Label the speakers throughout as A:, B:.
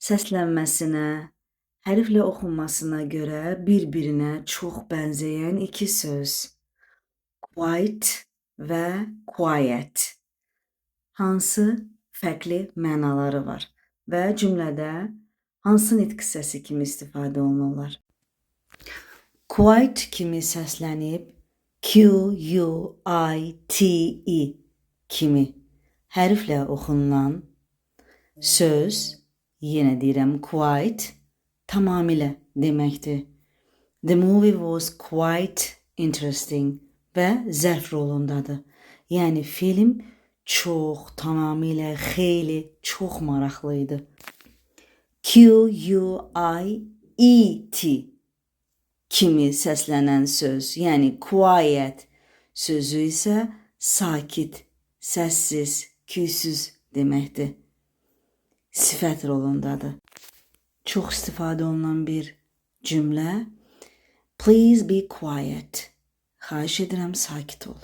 A: səslənməsinə, hərflə oxunmasına görə bir-birinə çox bənzəyən iki söz. Quiet və quiet. Hansı fərqli mənaları var və cümlədə hansı nitq hissəsi kimi istifadə olunurlar? Quiet kimi səslənib Q-U-I-T-E kimi hərflə oxunulan söz, yenə deyirəm quiet, tamamilə deməkdir. The movie was quite interesting və zərf rolundadır. Yəni film çox, tamamilə, xeyli, çox maraqlı idi. Q-U-I-E-T kimi səslənən söz, yəni quiet sözü isə sakit, səssiz, küysüz deməkdir. Sifət rolundadır. Çox istifadə olunan bir cümlə. Please be quiet. Xahiş edirəm, sakit ol.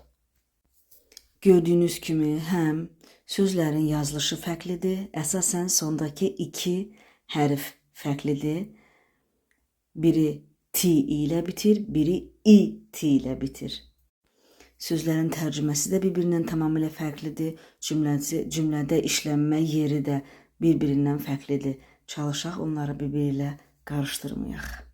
A: Gördüyünüz kimi həm sözlərin yazılışı fərqlidir, əsasən sondakı iki hərf fərqlidir. Biri T ilə bitir, biri I-T ilə bitir. Sözlərin tərcüməsi də bir-birindən tamamilə fərqlidir. Cümlədə işlənmə yeri də bir-birindən fərqlidir. Çalışaq onları bir-biri ilə qarışdırmayaq.